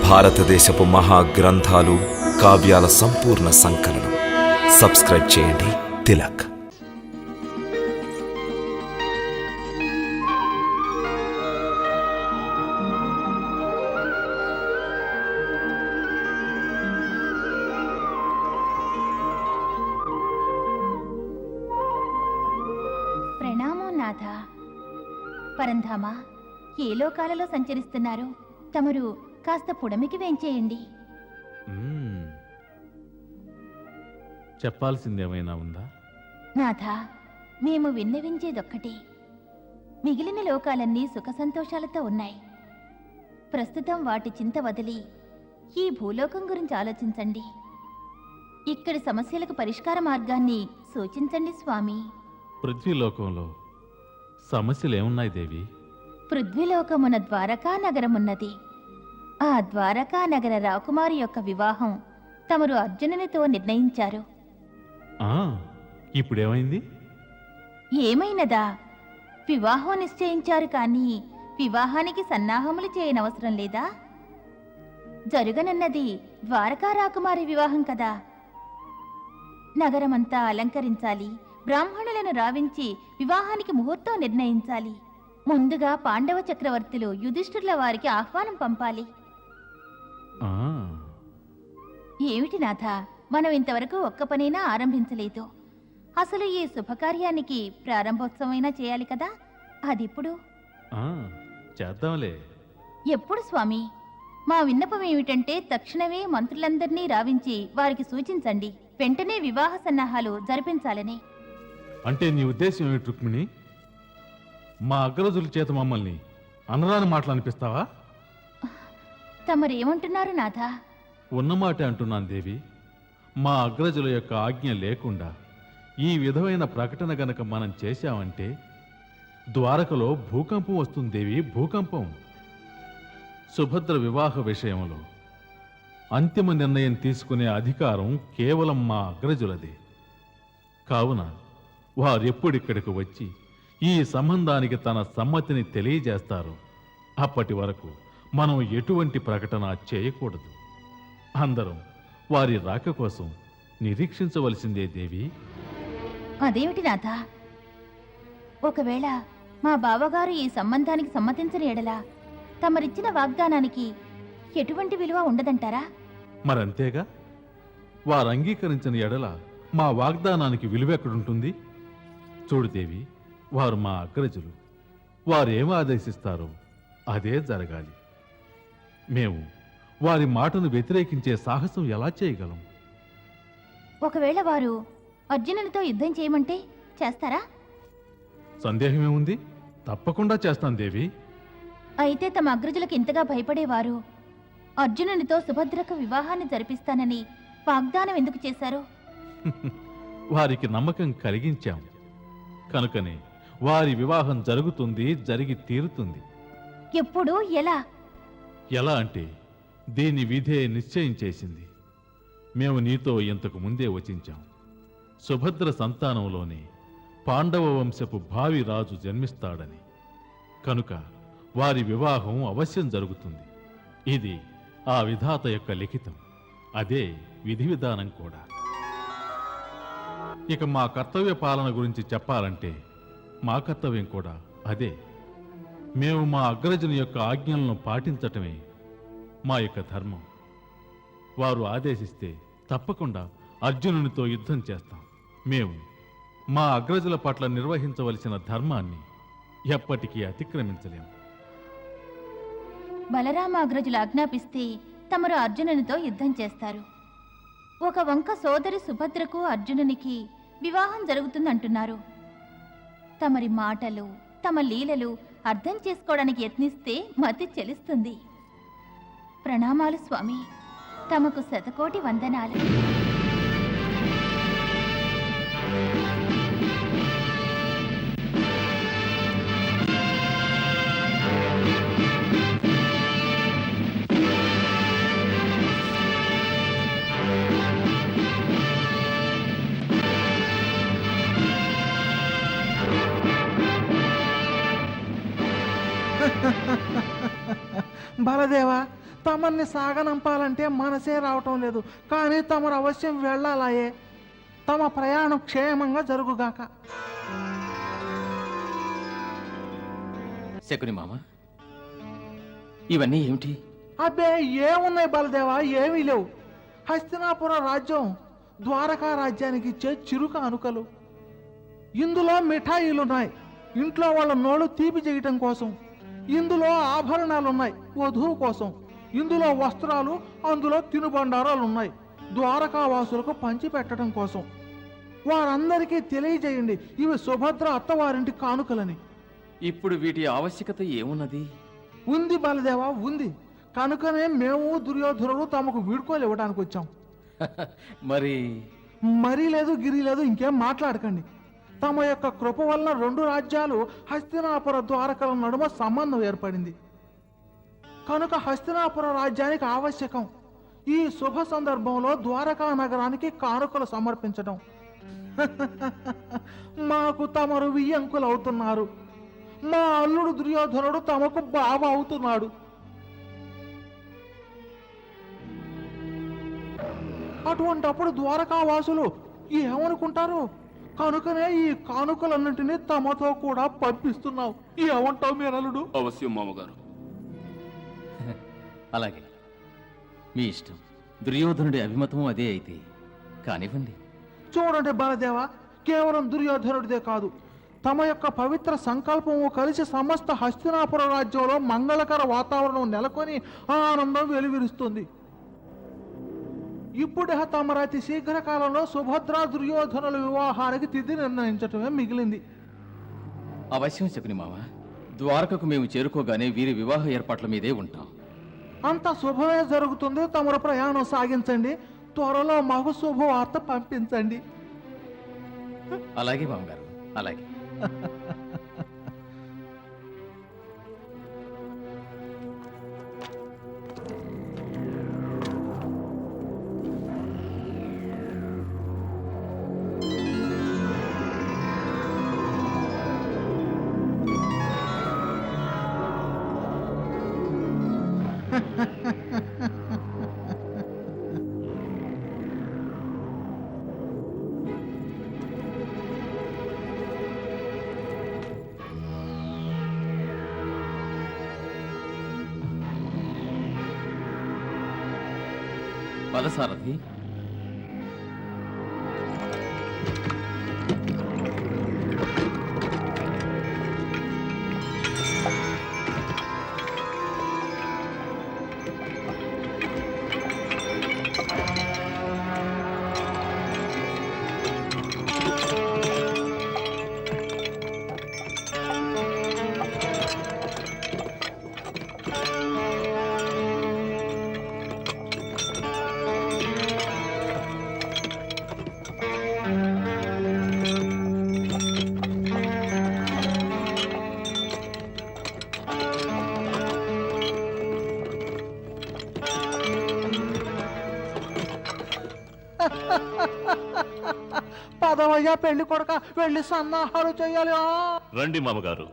భారతదేశపు మహాగ్రంథాలు, కావ్యాల సంపూర్ణ సంకలనం. సబ్స్క్రైబ్ చేయండి. తిలక్. ప్రణామో నాథ. పరంధామా, ఏ లోకాలలో సంచరిస్తున్నారు? తమరు కాస్త పుడమికి వేంచేయండి. చెప్పాల్సిందేమైనా ఉందా? నాథ, మేము విన్నవించేదొక్కటే. మిగిలిన లోకాలన్నీ సుఖ సంతోషాలతో ఉన్నాయి. ప్రస్తుతం వాటి చింత వదిలి ఈ భూలోకం గురించి ఆలోచించండి. ఇక్కడి సమస్యలకు పరిష్కార మార్గాన్ని సూచించండి స్వామి. పృథ్వీలోకంలో సమస్యలేమున్నాయి దేవి? పృథ్వీలోకమున ద్వారకా నగరమున్నది. ఆ ద్వారకా నగర రాకుమారి యొక్క వివాహం తమరు అర్జునునితో నిర్ణయించారు. ఇప్పుడేమైంది? ఏమైనదా? వివాహం నిశ్చయించారు, కానీ వివాహానికి సన్నాహములు చేయనవసరం లేదా? జరుగనున్నది ద్వారకా రాకుమారి వివాహం కదా. నగరమంతా అలంకరించాలి, బ్రాహ్మణులను రావించి వివాహానికి ముహూర్తం నిర్ణయించాలి. ముందుగా పాండవ చక్రవర్తులు యుధిష్ఠిరుల వారికి ఆహ్వానం పంపాలి. ఏమిటి నాథ, మనం ఇంతవరకు ఒక్క పనైనా ఆరంభించలేదు. అసలు ఈ శుభకార్యానికి ప్రారంభోత్సవమైనా చేయాలి కదా. అదిప్పుడు చేద్దాంలే. ఎప్పుడు స్వామి? మా విన్నపం ఏమిటంటే తక్షణమే మంత్రులందరినీ రావించి వారికి సూచించండి, వెంటనే వివాహ సన్నాహాలు జరిపించాలని. అంటే నీ ఉద్దేశం ఏమిటి రుక్మిణి? మా అగ్రజుల చేత మమ్మల్ని అనరాని మాటలు అనిపిస్తావా? తమరేమంటున్నారు నాథ? ఉన్నమాటే అంటున్నాను దేవి. మా అగ్రజుల యొక్క ఆజ్ఞ లేకుండా ఈ విధమైన ప్రకటన గనక మనం చేశామంటే ద్వారకలో భూకంపం వస్తుంది దేవి, భూకంపం. సుభద్ర వివాహ విషయంలో అంతిమ నిర్ణయం తీసుకునే అధికారం కేవలం మా అగ్రజులదే. కావున వారెప్పుడిక్కడికి వచ్చి ఈ సంబంధానికి తన సమ్మతిని తెలియజేస్తారు, అప్పటి వరకు మనం ఎటువంటి ప్రకటన చేయకూడదు. అందరం వారి రాక కోసం నిరీక్షించవలసిందే దేవి. అదేమిటి నాథ? ఒకవేళ మా బావగారు ఈ సంబంధానికి సమ్మతించని ఎడలా తమరిచ్చిన వాగ్దానానికి ఎటువంటి విలువ ఉండదంటారా? మరంతేగా. వారు అంగీకరించిన ఎడల మా వాగ్దానానికి విలువెక్కడుంటుంది? చూడు దేవి, వారు మా అగ్రజులు. వారేం ఆదేశిస్తారో అదే జరగాలి. మేము వారి మాటను వ్యతిరేకించే సాహసం ఎలా చేయగలం? ఒకవేళ వారు అర్జునునితో యుద్ధం చేయమంటే చేస్తారా? సందేహమేముంది? తప్పకుండా చేస్తాను దేవి. అయితే తమ అగ్రజులకు ఇంతగా భయపడేవారు అర్జునునితో సుభద్రకు వివాహాన్ని జరిపిస్తానని వాగ్దానం ఎందుకు చేశారు? వారికి నమ్మకం కలిగించాం కనుకనే వారి వివాహం జరుగుతుంది, జరిగి తీరుతుంది. ఎప్పుడు? ఎలా? ఎలా అంటే దీని విధే నిశ్చయం చేసింది. మేము నీతో ఇంతకు ముందే వచించాం. సుభద్ర సంతానంలోనే పాండవ వంశపు భావి రాజు జన్మిస్తాడని. కనుక వారి వివాహం అవశ్యం జరుగుతుంది. ఇది ఆ విధాత యొక్క లిఖితం. అదే విధి విధానం కూడా. ఇక మా కర్తవ్య పాలన గురించి చెప్పాలంటే మా కర్తవ్యం కూడా అదే. మేము మా అగ్రజుని యొక్క ఆజ్ఞలను పాటించటమే మా యొక్క ధర్మం. వారు ఆదేశిస్తే తప్పకుండా అర్జునునితో యుద్ధం చేస్తాం. మేము మా అగ్రజుల పట్ల నిర్వహించవలసిన ధర్మాన్ని ఎప్పటికీ అతిక్రమించలేము. బలరామాగ్రజులు ఆజ్ఞాపిస్తే తమరు అర్జునునితో యుద్ధం చేస్తారు. ఒక వంక సోదరి సుభద్రకు అర్జునునికి వివాహం జరుగుతుందంటున్నారు. తమరి మాటలు, తమ లీలలు అర్థం చేసుకోవడానికి యత్నిస్తే మతి చెలిస్తుంది. ప్రణామాలు స్వామి. తమకు శతకోటి వందనాలు. బలదేవా, తమర్ని సాగనంపాలంటే మనసే రావటం లేదు. కానీ తమరు అవశ్యం వెళ్ళాలాయే. తమ ప్రయాణం క్షేమంగా జరుగుగాక. శకుని మామ, ఇవన్నీ ఏమిటి? అబ్బే ఏమున్నాయి బలదేవా, ఏమీ లేవు. హస్తినాపుర రాజ్యం ద్వారకా రాజ్యానికి ఇచ్చే చిరు కానుకలు. ఇందులో మిఠాయిలున్నాయి, ఇంట్లో వాళ్ళ నోళ్ళు తీపి చేయటం కోసం. ఇందులో ఆభరణాలున్నాయి, వధువు కోసం. ఇందులో వస్త్రాలు, అందులో తినుబండారాలున్నాయి, ద్వారకా వాసులకు పంచి పెట్టడం కోసం. వారందరికీ తెలియజేయండి, ఇవి సుభద్ర అత్తవారింటి కానుకలని. ఇప్పుడు వీటి ఆవశ్యకత ఏమున్నది? ఉంది బలదేవా, ఉంది. కనుకనే మేము దుర్యోధనుడు తమకు వీడ్కోలు ఇవ్వడానికి వచ్చాం. మరి మరీ లేదు, గిరి లేదు, ఇంకేం మాట్లాడకండి. తమ యొక్క కృప వల్ల 2 రాజ్యాలు హస్తినాపుర ద్వారకల నడుమ సంబంధం ఏర్పడింది. కనుక హస్తినాపుర రాజ్యానికి ఆవశ్యకం ఈ శుభ సందర్భంలో ద్వారకా నగరానికి కానుకలు సమర్పించడం. మాకు తమరు వియ్యంకులు అవుతున్నారు. మా అల్లుడు దుర్యోధనుడు తమకు బావ అవుతున్నాడు. అటువంటప్పుడు ద్వారకా వాసులు ఏమనుకుంటారు? కనుకనే ఈ కానుకలన్నింటినీ తమతో కూడా పంపిస్తున్నావు. ఏమంటావు మీ అల్లుడు? అవశ్యం మామగారు. అలాగే, మీ ఇష్టం. దుర్యోధనుడి అభిమతం అదే అయితే కానివ్వండి. చూడండి బలదేవ, కేవలం దుర్యోధనుడిదే కాదు, తమ యొక్క పవిత్ర సంకల్పము కలిసి సమస్త హస్తినాపుర రాజ్యంలో మంగళకర వాతావరణం నెలకొని ఆనందం వెలువరిస్తుంది. ఇప్పుడే తమరు అతి శీఘ్ర కాలంలో సుభద్ర దుర్యోధనుల వివాహానికి తిథి నిర్ణయించటమే మిగిలింది. అవశ్యం శకుని మామ. ద్వారకకు మేము చేరుకోగానే వీరి వివాహ ఏర్పాట్ల మీదే ఉంటాం. అంత శుభమే జరుగుతుంది. తమరు ప్రయాణం సాగించండి. త్వరలో మాకు శుభవార్త పంపించండి. అలాగే మామగారు, అలాగే. పదసారథి, పదవయ్యా పెళ్లి కొడక, వెళ్ళి సన్నాహాలు చేయాలి. రండి మామగారు.